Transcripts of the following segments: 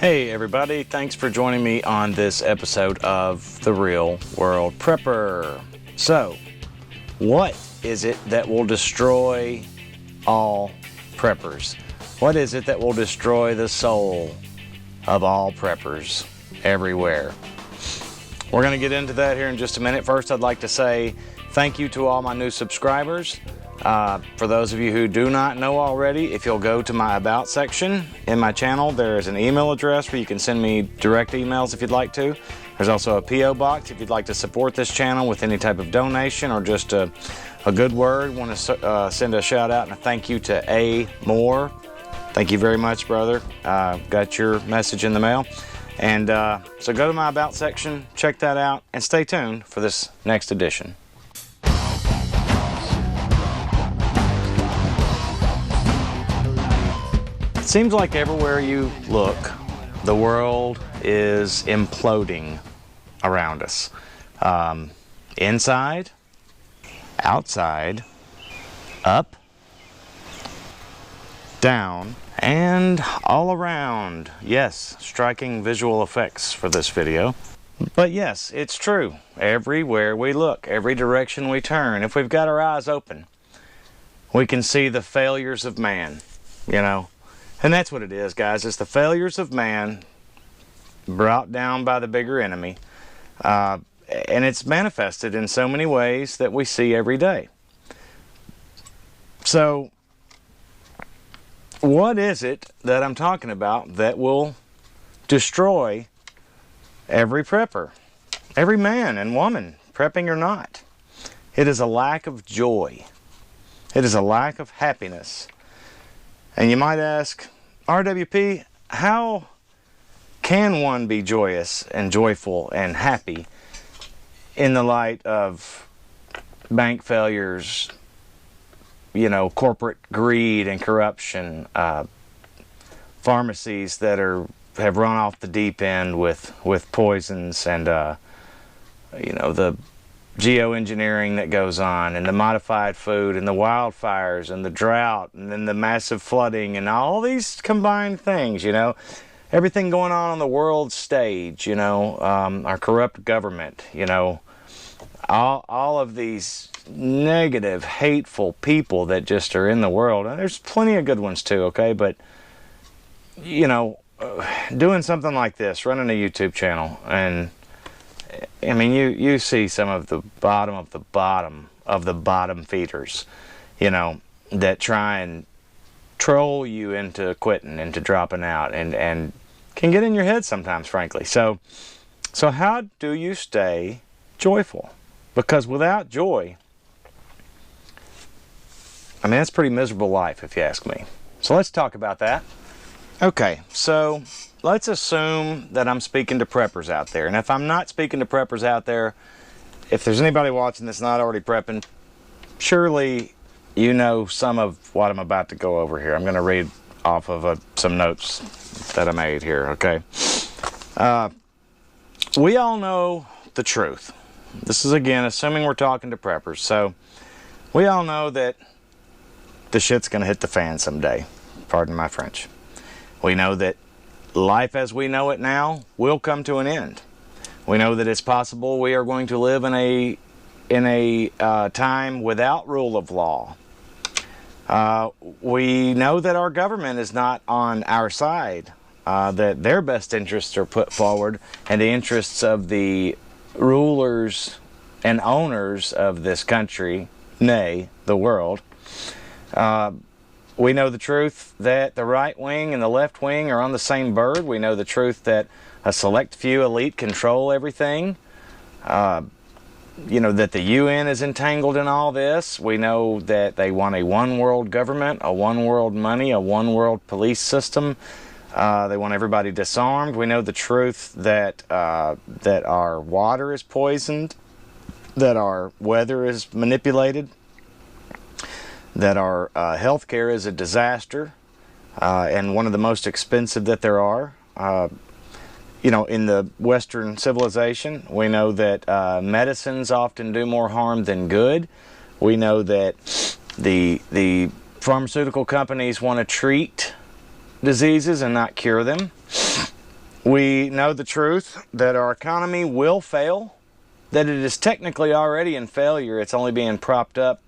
Hey everybody, thanks for joining me on this episode of The Real World Prepper. So, what is it that will destroy all preppers? What is it that will destroy the soul of all preppers everywhere? We're going to get into that here in just a minute. First, I'd like to say thank you to all my new subscribers. For those of you who do not know already, if you'll go to my About section in my channel, there is an email address where you can send me direct emails if you'd like to. There's also a P.O. box if you'd like to support this channel with any type of donation or just a good word. Want to send a shout out and a thank you to A. Moore. Thank you very much, brother. Got your message in the mail. And so go to my About section, check that out, and stay tuned for this next edition. It seems like everywhere you look, the world is imploding around us. Inside, outside, up, down, and all around. Yes, striking visual effects for this video. But yes, it's true. Everywhere we look, every direction we turn, if we've got our eyes open, we can see the failures of man, you know. And that's what it is, guys. It's the failures of man brought down by the bigger enemy. And it's manifested in so many ways that we see every day. So, what is it that I'm talking about that will destroy every prepper? Every man and woman, prepping or not. It is a lack of joy. It is a lack of happiness. And you might ask, RWP, how can one be joyous and joyful and happy in the light of bank failures, you know, corporate greed and corruption, pharmacies that have run off the deep end with poisons, and you know, the geoengineering that goes on, and the modified food, and the wildfires, and the drought, and then the massive flooding, and all these combined things, you know, everything going on the world stage, you know, our corrupt government, you know, all of these negative, hateful people that just are in the world. And there's plenty of good ones too, okay, but, you know, doing something like this, running a YouTube channel, and I mean, you see some of the bottom of the bottom of the bottom feeders, you know, that try and troll you into quitting, into dropping out, and can get in your head sometimes, frankly. So how do you stay joyful? Because without joy, I mean, that's a pretty miserable life, if you ask me. So let's talk about that. Okay, so let's assume that I'm speaking to preppers out there. And if I'm not speaking to preppers out there, if there's anybody watching that's not already prepping, surely you know some of what I'm about to go over here. I'm going to read off of some notes that I made here, okay? We all know the truth. This is, again, assuming we're talking to preppers. So we all know that the shit's going to hit the fan someday. Pardon my French. We know that life as we know it now will come to an end. We know that it's possible we are going to live in a time without rule of law. We know that our government is not on our side, that their best interests are put forward, and the interests of the rulers and owners of this country, nay, the world. We know the truth that the right wing and the left wing are on the same bird. We know the truth that a select few elite control everything. You know, that the UN is entangled in all this. We know that they want a one world government, a one world money, a one world police system. They want everybody disarmed. We know the truth that that our water is poisoned, that our weather is manipulated, that our health care is a disaster, and one of the most expensive that there are. You know, in the Western civilization, we know that medicines often do more harm than good. We know that the pharmaceutical companies want to treat diseases and not cure them. We know the truth that our economy will fail, that it is technically already in failure. It's only being propped up,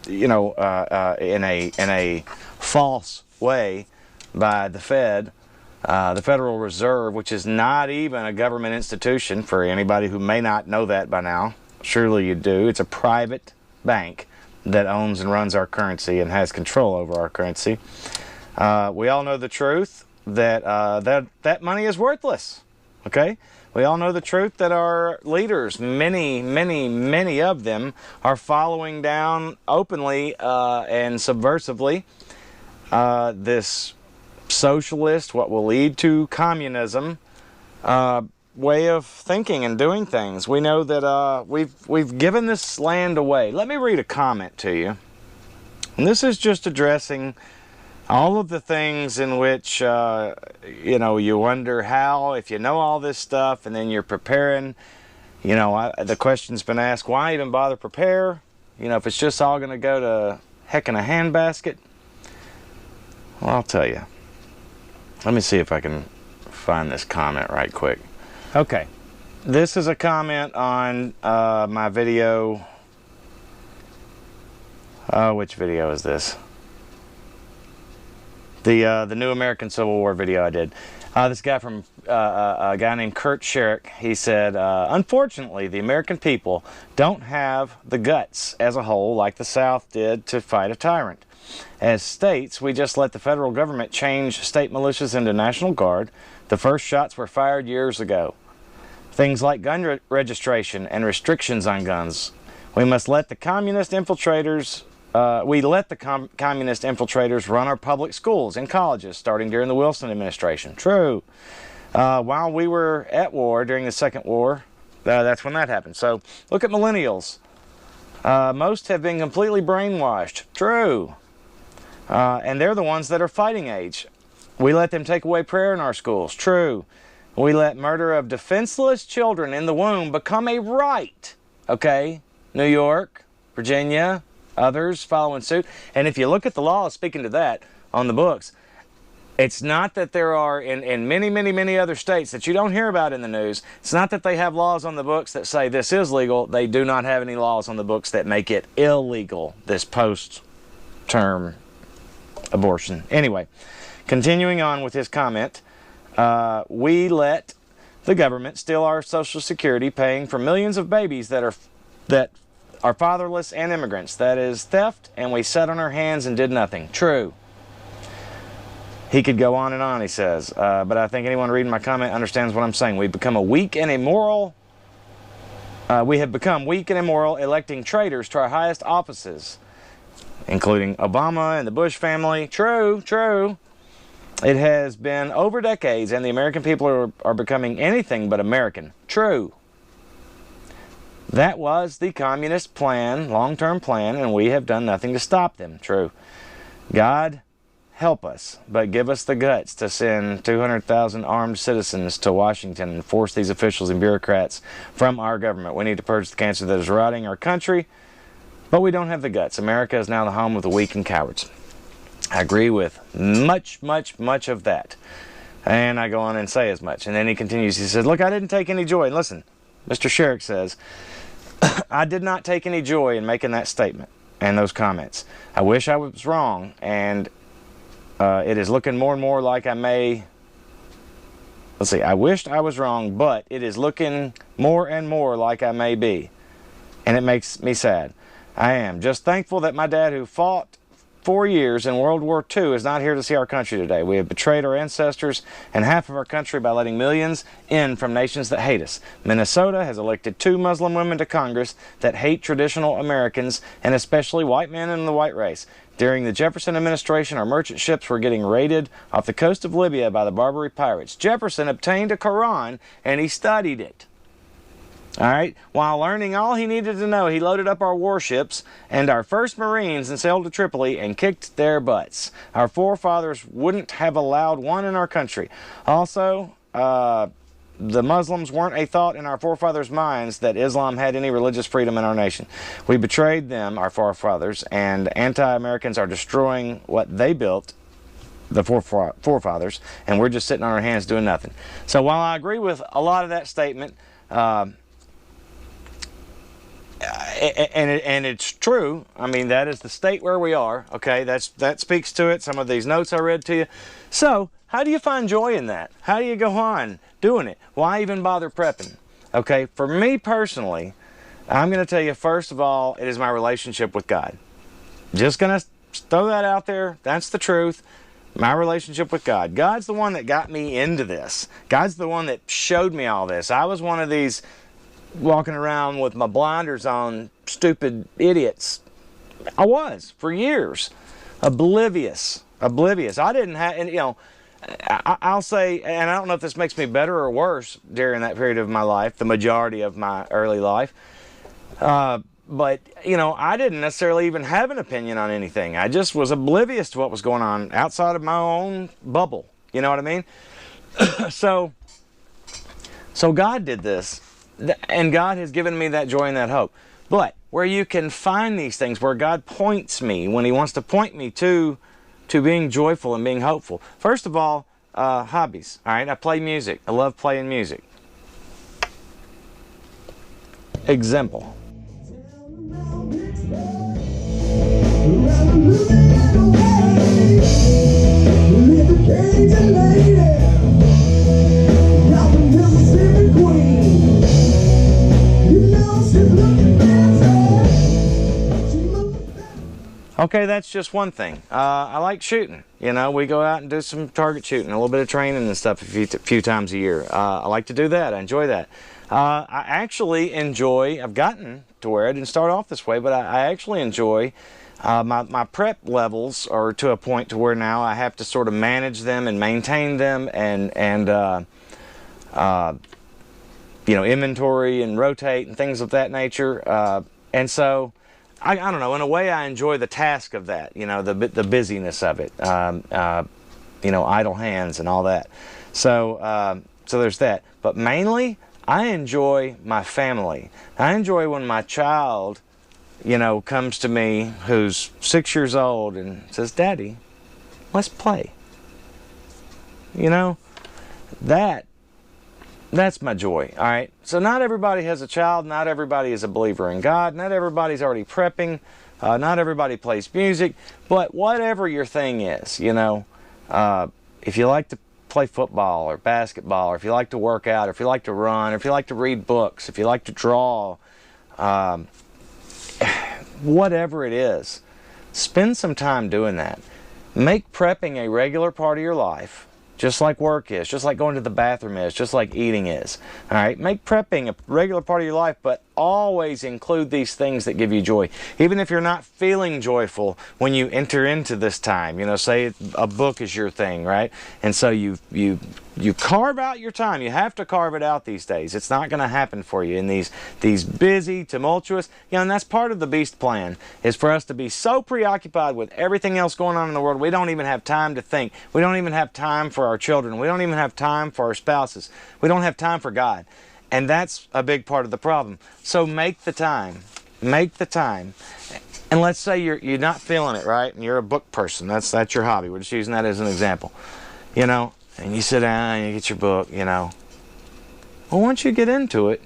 you know, in a false way by the Fed, the Federal Reserve, which is not even a government institution. For anybody who may not know that by now, surely you do. It's a private bank that owns and runs our currency and has control over our currency. We all know the truth that that money is worthless. Okay? We all know the truth that our leaders, many of them, are following down openly and subversively this socialist, what will lead to communism, way of thinking and doing things. We know that we've given this land away. Let me read a comment to you. And this is just addressing all of the things in which, you know, you wonder how, if you know all this stuff and then you're preparing, you know, the question's been asked, why even bother prepare? You know, if it's just all going to go to heck in a handbasket. Well, I'll tell you. Let me see if I can find this comment right quick. Okay. This is a comment on my video. Which video is this? The New American Civil War video I did. This guy from a guy named Kurt Sherrick, he said, unfortunately, the American people don't have the guts as a whole, like the South did, to fight a tyrant. As states, we just let the federal government change state militias into National Guard. The first shots were fired years ago. Things like gun registration and restrictions on guns. We must let the communist infiltrators communist infiltrators run our public schools and colleges, starting during the Wilson administration. True. While we were at war during the Second War, that's when that happened. So look at millennials. Most have been completely brainwashed. True. And they're the ones that are fighting age. We let them take away prayer in our schools. True. We let murder of defenseless children in the womb become a right. Okay? New York, Virginia, others following suit. And if you look at the law, speaking to that, on the books, it's not that there are, in many other states that you don't hear about in the news, it's not that they have laws on the books that say this is legal. They do not have any laws on the books that make it illegal, this post-term abortion. Anyway, continuing on with his comment, we let the government steal our Social Security, paying for millions of babies that are fatherless and immigrants. That is theft, and we sat on our hands and did nothing. True. He could go on, he says, but I think anyone reading my comment understands what I'm saying. We've become weak and immoral, electing traitors to our highest offices, including Obama and the Bush family. True, true. It has been over decades, and the American people are becoming anything but American. True. That was the communist plan, long-term plan, and we have done nothing to stop them. True. God help us, but give us the guts to send 200,000 armed citizens to Washington and force these officials and bureaucrats from our government. We need to purge the cancer that is rotting our country, but we don't have the guts. America is now the home of the weak and cowards. I agree with much of that. And I go on and say as much. And then he continues. He says, look, I didn't take any joy. And listen, Mr. Sherrick says, I did not take any joy in making that statement and those comments. I wish I was wrong, and it is looking more and more like I may... Let's see, I wished I was wrong, but it is looking more and more like I may be. And it makes me sad. I am just thankful that my dad, who fought 4 years in World War II, is not here to see our country today. We have betrayed our ancestors and half of our country by letting millions in from nations that hate us. Minnesota has elected 2 Muslim women to Congress that hate traditional Americans, and especially white men and the white race. During the Jefferson administration, our merchant ships were getting raided off the coast of Libya by the Barbary pirates. Jefferson obtained a Quran, and he studied it. All right, while learning all he needed to know, he loaded up our warships and our first Marines and sailed to Tripoli and kicked their butts. Our forefathers wouldn't have allowed one in our country. Also, the Muslims weren't a thought in our forefathers' minds that Islam had any religious freedom in our nation. We betrayed them, our forefathers, and anti-Americans are destroying what they built the forefathers, and we're just sitting on our hands doing nothing. So while I agree with a lot of that statement, and it's true, I mean, that is the state where we are, okay? That speaks to it, some of these notes I read to you. So how do you find joy in that? How do you go on doing it? Why even bother prepping? Okay, for me personally, I'm going to tell you, first of all, it is my relationship with God. Just going to throw that out there. That's the truth. My relationship with God. God's the one that got me into this. God's the one that showed me all this. I was one of these walking around with my blinders on, stupid idiots. I was for years. Oblivious. I didn't have, and you know, I'll say, and I don't know if this makes me better or worse during that period of my life, the majority of my early life. But, you know, I didn't necessarily even have an opinion on anything. I just was oblivious to what was going on outside of my own bubble. You know what I mean? So God did this, and God has given me that joy and that hope. But where you can find these things, where God points me, when He wants to point me to being joyful and being hopeful. First of all, hobbies. All right, I play music. I love playing music. Example. Okay, that's just one thing. I like shooting. You know, we go out and do some target shooting, a little bit of training and stuff a few times a year. I like to do that. I enjoy that. I actually enjoy, I've gotten to where I didn't start off this way, but I actually enjoy my prep levels are to a point to where now I have to sort of manage them and maintain them and you know, inventory and rotate and things of that nature. And so, I don't know, in a way I enjoy the task of that, you know, the busyness of it, you know, idle hands and all that. So, so there's that. But mainly, I enjoy my family. I enjoy when my child, you know, comes to me who's 6 years old and says, "Daddy, let's play." You know, that's my joy, all right? So not everybody has a child. Not everybody is a believer in God. Not everybody's already prepping. Not everybody plays music. But whatever your thing is, you know, if you like to play football or basketball, or if you like to work out, or if you like to run, or if you like to read books, if you like to draw, whatever it is, spend some time doing that. Make prepping a regular part of your life, just like work is, just like going to the bathroom is, just like eating is. All right, make prepping a regular part of your life, but always include these things that give you joy. Even if you're not feeling joyful when you enter into this time, you know, say a book is your thing, right? And so you carve out your time. You have to carve it out these days. It's not going to happen for you in these busy, tumultuous, you know, and that's part of the beast plan, is for us to be so preoccupied with everything else going on in the world, we don't even have time to think. We don't even have time for our children. We don't even have time for our spouses. We don't have time for God. And that's a big part of the problem. So make the time. Make the time. And let's say you're not feeling it, right? And you're a book person. That's your hobby. We're just using that as an example. You know, and you sit down and you get your book, you know. Well, once you get into it,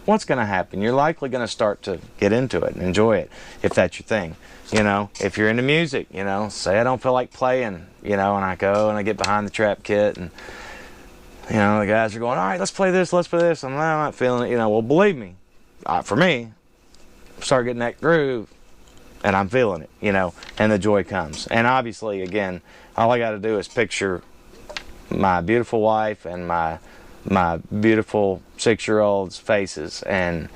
what's going to happen? You're likely going to start to get into it and enjoy it, if that's your thing. You know, if you're into music, you know, say I don't feel like playing, you know, and I go and I get behind the trap kit and, you know, the guys are going, all right, let's play this, let's play this. I'm not feeling it, you know. Well, believe me, for me, start getting that groove and I'm feeling it, you know, and the joy comes. And obviously, again, all I got to do is picture my beautiful wife and my beautiful 6-year-old's faces, and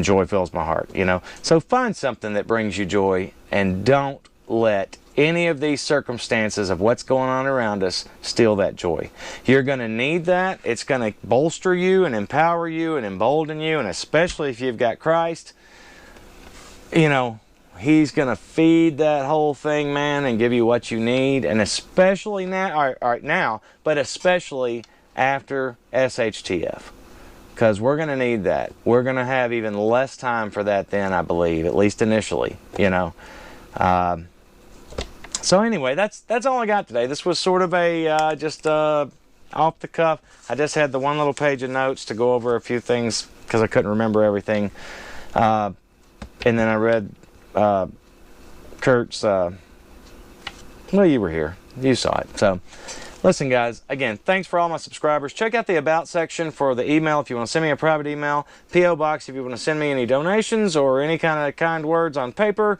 joy fills my heart, you know. So find something that brings you joy, and don't let any of these circumstances of what's going on around us steal that joy. You're going to need that. It's going to bolster you and empower you and embolden you, and especially if you've got Christ, you know, He's going to feed that whole thing, man, and give you what you need. And especially now, all right, now, but especially after SHTF. Because we're going to need that. We're going to have even less time for that then, I believe, at least initially, you know. So anyway, that's all I got today. This was sort of a just off the cuff. I just had the one little page of notes to go over a few things because I couldn't remember everything. And then I read Kurt's, well, you were here. You saw it. So listen, guys, again, thanks for all my subscribers. Check out the About section for the email if you want to send me a private email. P.O. Box if you want to send me any donations or any kind of kind words on paper.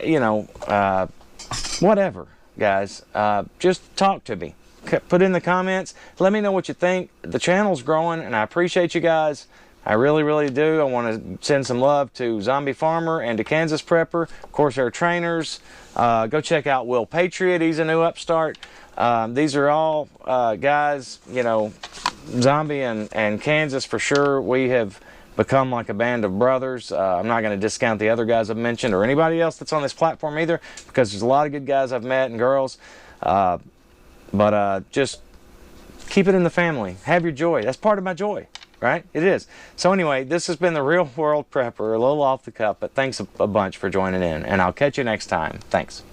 You know, whatever, guys. Just talk to me. Put in the comments. Let me know what you think. The channel's growing, and I appreciate you guys. I really, really do. I want to send some love to Zombie Farmer and to Kansas Prepper. Of course, our trainers. Go check out Will Patriot. He's a new upstart. These are all guys, you know, Zombie and Kansas for sure. We have become like a band of brothers. I'm not going to discount the other guys I've mentioned or anybody else that's on this platform either, because there's a lot of good guys I've met and girls. But just keep it in the family. Have your joy. That's part of my joy, right? It is. So anyway, this has been the Real World Prepper, a little off the cuff, but thanks a bunch for joining in, and I'll catch you next time. Thanks.